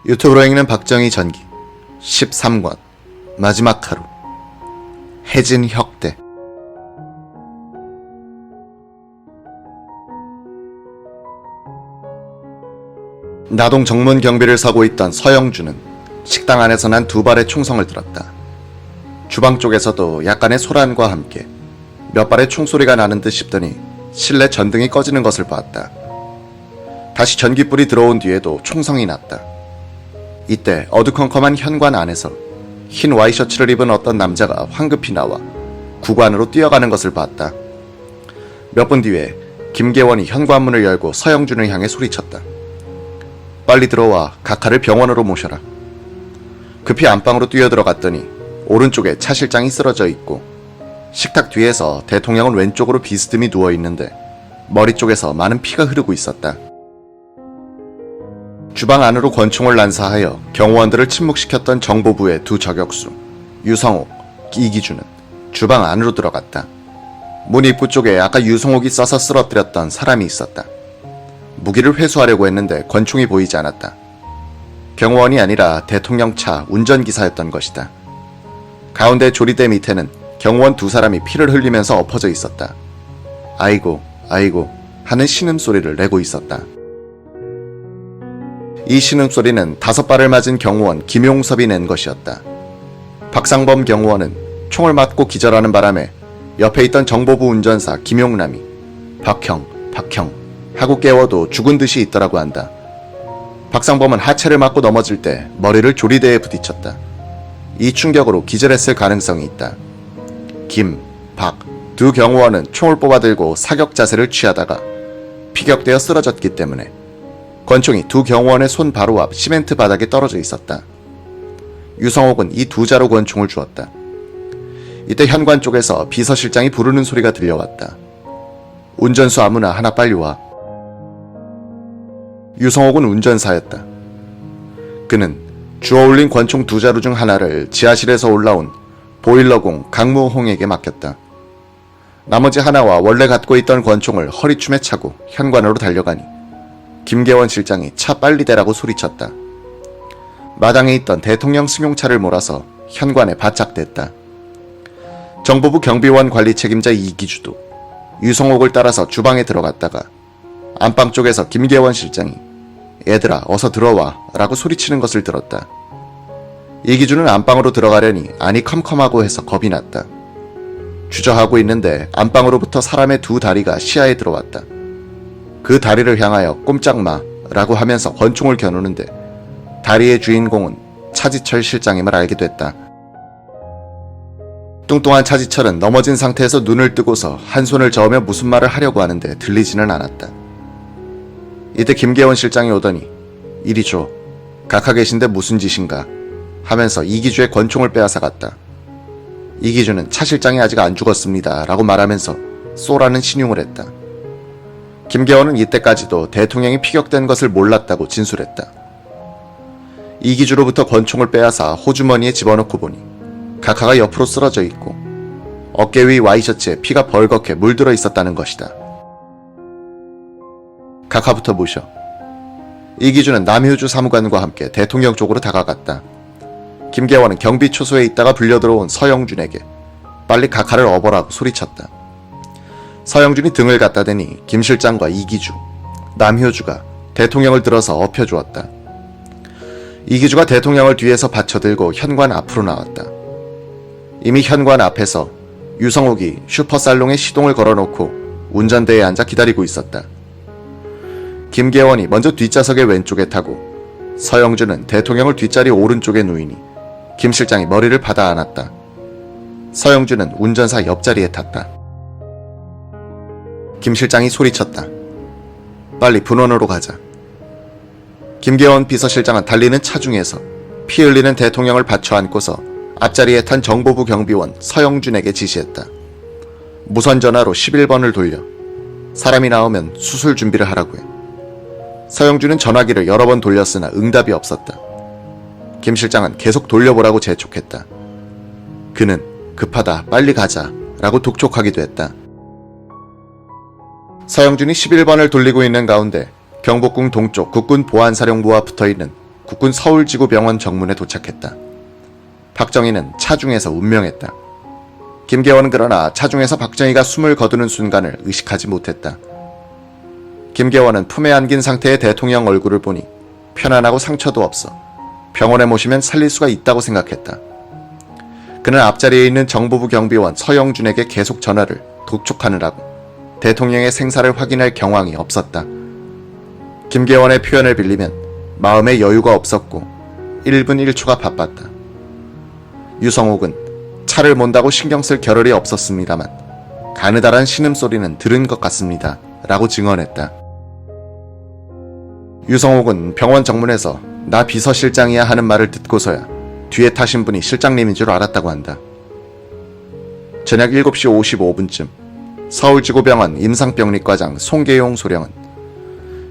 유튜브로 읽는 박정희 전기 13권 마지막 하루 해진 혁대. 나동 정문 경비를 서고 있던 서영주는 식당 안에서 난 두 발의 총성을 들었다. 주방 쪽에서도 약간의 소란과 함께 몇 발의 총소리가 나는 듯 싶더니 실내 전등이 꺼지는 것을 보았다. 다시 전기불이 들어온 뒤에도 총성이 났다. 이때 어두컴컴한 현관 안에서 흰 와이셔츠를 입은 어떤 남자가 황급히 나와 구관으로 뛰어가는 것을 봤다. 몇 분 뒤에 김계원이 현관문을 열고 서영준을 향해 소리쳤다. 빨리 들어와 각하를 병원으로 모셔라. 급히 안방으로 뛰어들어갔더니 오른쪽에 차 실장이 쓰러져 있고 식탁 뒤에서 대통령은 왼쪽으로 비스듬히 누워있는데 머리 쪽에서 많은 피가 흐르고 있었다. 주방 안으로 권총을 난사하여 경호원들을 침묵시켰던 정보부의 두 저격수 유성옥, 이기주는 주방 안으로 들어갔다. 문 입구 쪽에 아까 유성옥이 써서 쓰러뜨렸던 사람이 있었다. 무기를 회수하려고 했는데 권총이 보이지 않았다. 경호원이 아니라 대통령 차 운전기사였던 것이다. 가운데 조리대 밑에는 경호원 두 사람이 피를 흘리면서 엎어져 있었다. 아이고 아이고 하는 신음소리를 내고 있었다. 이 신음소리는 5발을 맞은 경호원 김용섭이 낸 것이었다. 박상범 경호원은 총을 맞고 기절하는 바람에 옆에 있던 정보부 운전사 김용남이 박형 하고 깨워도 죽은 듯이 있더라고 한다. 박상범은 하체를 맞고 넘어질 때 머리를 조리대에 부딪혔다. 이 충격으로 기절했을 가능성이 있다. 김, 박 두 경호원은 총을 뽑아들고 사격 자세를 취하다가 피격되어 쓰러졌기 때문에 권총이 두 경호원의 손 바로 앞 시멘트 바닥에 떨어져 있었다. 유성옥은 이 두 자루 권총을 주었다. 이때 현관 쪽에서 비서실장이 부르는 소리가 들려왔다. 운전수 아무나 하나 빨리 와. 유성옥은 운전사였다. 그는 주워올린 권총 두 자루 중 하나를 지하실에서 올라온 보일러공 강무홍에게 맡겼다. 나머지 하나와 원래 갖고 있던 권총을 허리춤에 차고 현관으로 달려가니 김계원 실장이 차 빨리 대라고 소리쳤다. 마당에 있던 대통령 승용차를 몰아서 현관에 바짝 댔다. 정보부 경비원 관리 책임자 이기주도 유성옥을 따라서 주방에 들어갔다가 안방 쪽에서 김계원 실장이 얘들아 어서 들어와 라고 소리치는 것을 들었다. 이기주는 안방으로 들어가려니 안이 컴컴하고 해서 겁이 났다. 주저하고 있는데 안방으로부터 사람의 두 다리가 시야에 들어왔다. 그 다리를 향하여 꼼짝마 라고 하면서 권총을 겨누는데 다리의 주인공은 차지철 실장임을 알게 됐다. 뚱뚱한 차지철은 넘어진 상태에서 눈을 뜨고서 한 손을 저으며 무슨 말을 하려고 하는데 들리지는 않았다. 이때 김계원 실장이 오더니 이리 줘. 각하 계신데 무슨 짓인가 하면서 이기주의 권총을 빼앗아 갔다. 이기주는 차 실장이 아직 안 죽었습니다 라고 말하면서 쏘라는 신용을 했다. 김계원은 이때까지도 대통령이 피격된 것을 몰랐다고 진술했다. 이기주로부터 권총을 빼앗아 호주머니에 집어넣고 보니 각하가 옆으로 쓰러져 있고 어깨 위 와이셔츠에 피가 벌겋게 물들어 있었다는 것이다. 각하부터 모셔. 이기주는 남효주 사무관과 함께 대통령 쪽으로 다가갔다. 김계원은 경비 초소에 있다가 불려들어온 서영준에게 빨리 각하를 업어라고 소리쳤다. 서영준이 등을 갖다 대니 김 실장과 이기주, 남효주가 대통령을 들어서 엎혀주었다. 이기주가 대통령을 뒤에서 받쳐들고 현관 앞으로 나왔다. 이미 현관 앞에서 유성옥이 슈퍼살롱에 시동을 걸어놓고 운전대에 앉아 기다리고 있었다. 김계원이 먼저 뒷좌석의 왼쪽에 타고 서영준은 대통령을 뒷자리 오른쪽에 누이니 김 실장이 머리를 받아 안았다. 서영준은 운전사 옆자리에 탔다. 김 실장이 소리쳤다. 빨리 분원으로 가자. 김계원 비서실장은 달리는 차 중에서 피 흘리는 대통령을 받쳐 안고서 앞자리에 탄 정보부 경비원 서영준에게 지시했다. 무선 전화로 11번을 돌려 사람이 나오면 수술 준비를 하라고 해. 서영준은 전화기를 여러 번 돌렸으나 응답이 없었다. 김 실장은 계속 돌려보라고 재촉했다. 그는 급하다 빨리 가자 라고 독촉하기도 했다. 서영준이 11번을 돌리고 있는 가운데 경복궁 동쪽 국군 보안사령부와 붙어있는 국군 서울지구병원 정문에 도착했다. 박정희는 차중에서 운명했다. 김계원은 그러나 차중에서 박정희가 숨을 거두는 순간을 의식하지 못했다. 김계원은 품에 안긴 상태의 대통령 얼굴을 보니 편안하고 상처도 없어 병원에 모시면 살릴 수가 있다고 생각했다. 그는 앞자리에 있는 정보부 경비원 서영준에게 계속 전화를 독촉하느라고 대통령의 생사를 확인할 경황이 없었다. 김계원의 표현을 빌리면 마음에 여유가 없었고 1분 1초가 바빴다. 유성옥은 차를 몬다고 신경 쓸 겨를이 없었습니다만 가느다란 신음소리는 들은 것 같습니다 라고 증언했다. 유성옥은 병원 정문에서 나 비서실장이야 하는 말을 듣고서야 뒤에 타신 분이 실장님인 줄 알았다고 한다. 저녁 7시 55분쯤 서울지구병원 임상병리과장 송계용 소령은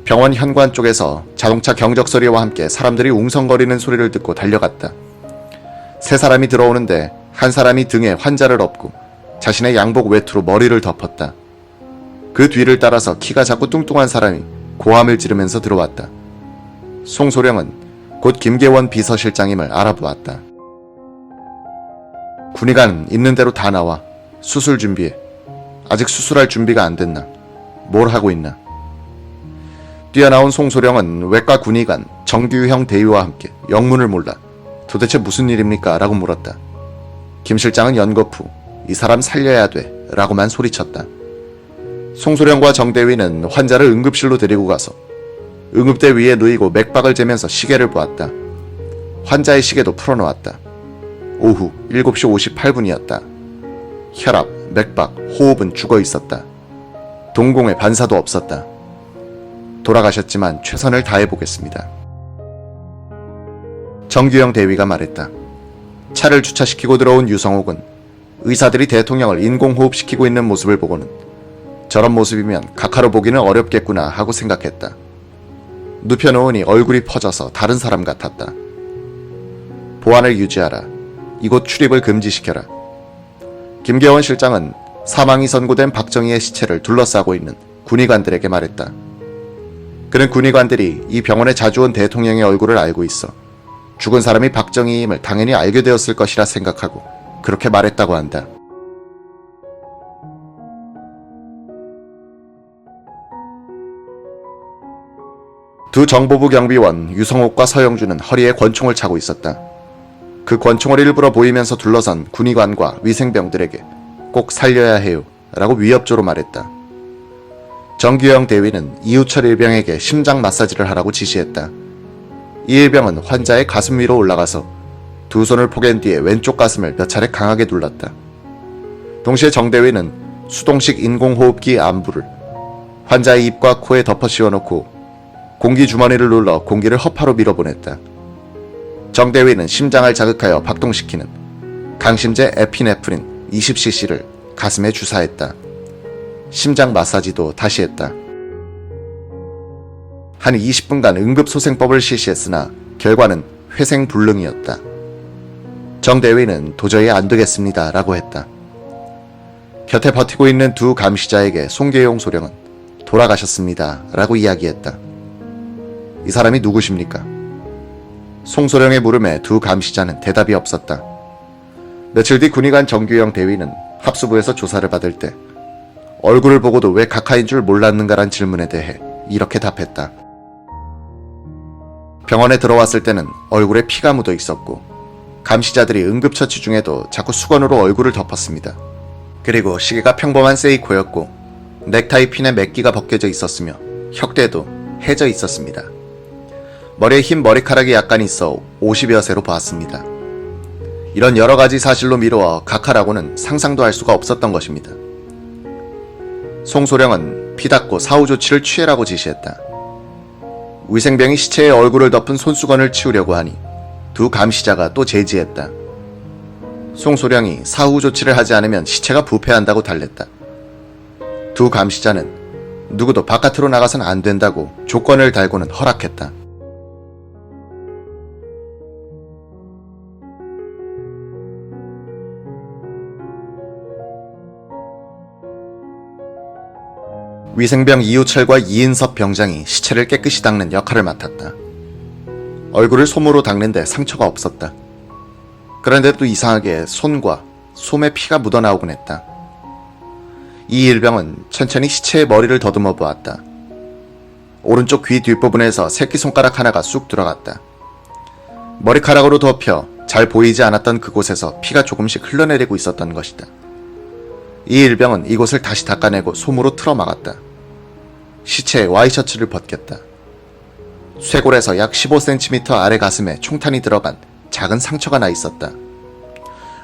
병원 현관 쪽에서 자동차 경적 소리와 함께 사람들이 웅성거리는 소리를 듣고 달려갔다. 세 사람이 들어오는데 한 사람이 등에 환자를 업고 자신의 양복 외투로 머리를 덮었다. 그 뒤를 따라서 키가 작고 뚱뚱한 사람이 고함을 지르면서 들어왔다. 송소령은 곧 김계원 비서실장임을 알아보았다. 군의관 있는 대로 다 나와. 수술 준비해. 아직 수술할 준비가 안 됐나? 뭘 하고 있나? 뛰어나온 송소령은 외과 군의관 정규형 대위와 함께 영문을 몰라 도대체 무슨 일입니까? 라고 물었다. 김 실장은 연거푸 이 사람 살려야 돼 라고만 소리쳤다. 송소령과 정 대위는 환자를 응급실로 데리고 가서 응급대 위에 누이고 맥박을 재면서 시계를 보았다. 환자의 시계도 풀어놓았다. 오후 7시 58분이었다. 혈압, 맥박, 호흡은 죽어 있었다. 동공에 반사도 없었다. 돌아가셨지만 최선을 다해보겠습니다. 정규영 대위가 말했다. 차를 주차시키고 들어온 유성옥은 의사들이 대통령을 인공호흡시키고 있는 모습을 보고는 저런 모습이면 각하로 보기는 어렵겠구나 하고 생각했다. 눕혀놓으니 얼굴이 퍼져서 다른 사람 같았다. 보안을 유지하라. 이곳 출입을 금지시켜라. 김계원 실장은 사망이 선고된 박정희의 시체를 둘러싸고 있는 군의관들에게 말했다. 그는 군의관들이 이 병원에 자주 온 대통령의 얼굴을 알고 있어 죽은 사람이 박정희임을 당연히 알게 되었을 것이라 생각하고 그렇게 말했다고 한다. 두 정보부 경비원 유성옥과 서영준은 허리에 권총을 차고 있었다. 그 권총을 일부러 보이면서 둘러선 군의관과 위생병들에게 꼭 살려야 해요 라고 위협조로 말했다. 정규영 대위는 이우철 일병에게 심장 마사지를 하라고 지시했다. 이 일병은 환자의 가슴 위로 올라가서 두 손을 포갠 뒤에 왼쪽 가슴을 몇 차례 강하게 눌렀다. 동시에 정 대위는 수동식 인공호흡기 안부를 환자의 입과 코에 덮어 씌워놓고 공기 주머니를 눌러 공기를 허파로 밀어보냈다. 정 대위는 심장을 자극하여 박동시키는 강심제 에피네프린 20cc를 가슴에 주사했다. 심장 마사지도 다시 했다. 한 20분간 응급소생법을 실시했으나 결과는 회생불능이었다. 정 대위는 도저히 안 되겠습니다 라고 했다. 곁에 버티고 있는 두 감시자에게 송계용 소령은 돌아가셨습니다 라고 이야기했다. 이 사람이 누구십니까? 송소령의 물음에 두 감시자는 대답이 없었다. 며칠 뒤 군의관 정규영 대위는 합수부에서 조사를 받을 때 얼굴을 보고도 왜 각하인 줄 몰랐는가란 질문에 대해 이렇게 답했다. 병원에 들어왔을 때는 얼굴에 피가 묻어 있었고 감시자들이 응급처치 중에도 자꾸 수건으로 얼굴을 덮었습니다. 그리고 시계가 평범한 세이코였고 넥타이 핀에 맥기가 벗겨져 있었으며 혁대도 해져 있었습니다. 머리에 흰 머리카락이 약간 있어 50여 세로 보았습니다. 이런 여러 가지 사실로 미루어 각하라고는 상상도 할 수가 없었던 것입니다. 송소령은 피 닦고 사후 조치를 취해라고 지시했다. 위생병이 시체의 얼굴을 덮은 손수건을 치우려고 하니 두 감시자가 또 제지했다. 송소령이 사후 조치를 하지 않으면 시체가 부패한다고 달랬다. 두 감시자는 누구도 바깥으로 나가선 안 된다고 조건을 달고는 허락했다. 위생병 이우철과 이인섭 병장이 시체를 깨끗이 닦는 역할을 맡았다. 얼굴을 솜으로 닦는데 상처가 없었다. 그런데 또 이상하게 손과 솜에 피가 묻어나오곤 했다. 이 일병은 천천히 시체의 머리를 더듬어 보았다. 오른쪽 귀 뒷부분에서 새끼손가락 하나가 쑥 들어갔다. 머리카락으로 덮여 잘 보이지 않았던 그곳에서 피가 조금씩 흘러내리고 있었던 것이다. 이 일병은 이곳을 다시 닦아내고 솜으로 틀어막았다. 시체에 와이셔츠를 벗겼다. 쇄골에서 약 15cm 아래 가슴에 총탄이 들어간 작은 상처가 나 있었다.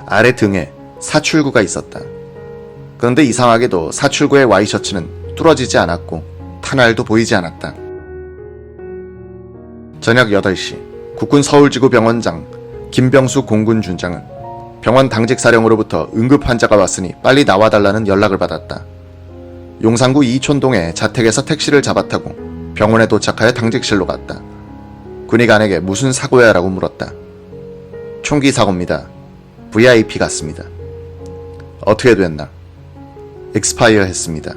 아래 등에 사출구가 있었다. 그런데 이상하게도 사출구의 와이셔츠는 뚫어지지 않았고 탄알도 보이지 않았다. 저녁 8시 국군 서울지구 병원장 김병수 공군 준장은 병원 당직 사령으로부터 응급 환자가 왔으니 빨리 나와달라는 연락을 받았다. 용산구 이촌동의 자택에서 택시를 잡아타고 병원에 도착하여 당직실로 갔다. 군의관에게 무슨 사고야 라고 물었다. 총기 사고입니다. VIP 같습니다. 어떻게 됐나? 익스파이어 했습니다.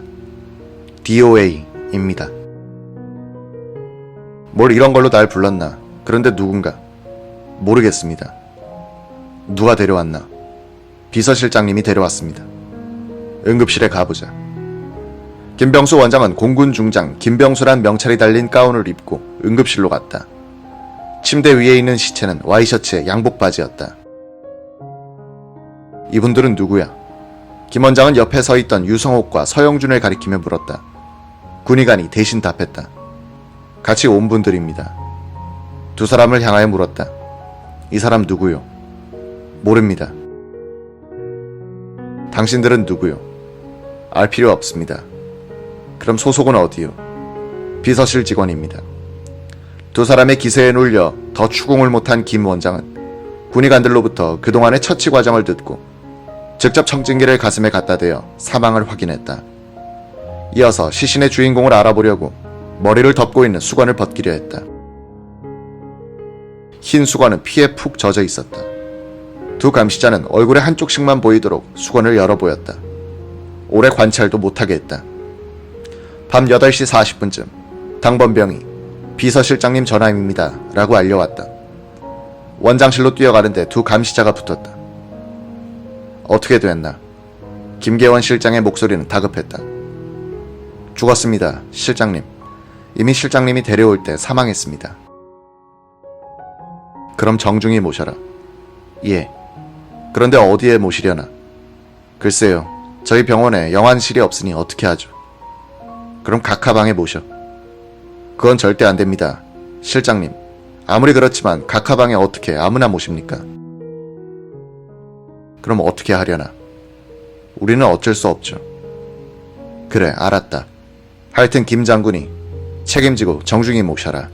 DOA입니다. 뭘 이런 걸로 날 불렀나? 그런데 누군가? 모르겠습니다. 누가 데려왔나? 비서실장님이 데려왔습니다. 응급실에 가보자. 김병수 원장은 공군 중장 김병수란 명찰이 달린 가운을 입고 응급실로 갔다. 침대 위에 있는 시체는 와이셔츠에 양복 바지였다. 이분들은 누구야? 김 원장은 옆에 서 있던 유성옥과 서영준을 가리키며 물었다. 군의관이 대신 답했다. 같이 온 분들입니다. 두 사람을 향하여 물었다. 이 사람 누구요? 모릅니다. 당신들은 누구요? 알 필요 없습니다. 그럼 소속은 어디요? 비서실 직원입니다. 두 사람의 기세에 눌려 더 추궁을 못한 김 원장은 군의관들로부터 그동안의 처치 과정을 듣고 직접 청진기를 가슴에 갖다 대어 사망을 확인했다. 이어서 시신의 주인공을 알아보려고 머리를 덮고 있는 수건을 벗기려 했다. 흰 수건은 피에 푹 젖어 있었다. 두 감시자는 얼굴의 한쪽씩만 보이도록 수건을 열어 보였다. 오래 관찰도 못하게 했다. 밤 8시 40분쯤 당번병이 비서실장님 전화입니다 라고 알려왔다. 원장실로 뛰어가는데 두 감시자가 붙었다. 어떻게 됐나? 김계원 실장의 목소리는 다급했다. 죽었습니다, 실장님. 이미 실장님이 데려올 때 사망했습니다. 그럼 정중히 모셔라. 예. 그런데 어디에 모시려나? 글쎄요. 저희 병원에 영안실이 없으니 어떻게 하죠? 그럼 각하방에 모셔. 그건 절대 안 됩니다. 실장님. 아무리 그렇지만 각하방에 어떻게 아무나 모십니까? 그럼 어떻게 하려나? 우리는 어쩔 수 없죠. 그래, 알았다. 하여튼 김 장군이 책임지고 정중히 모셔라.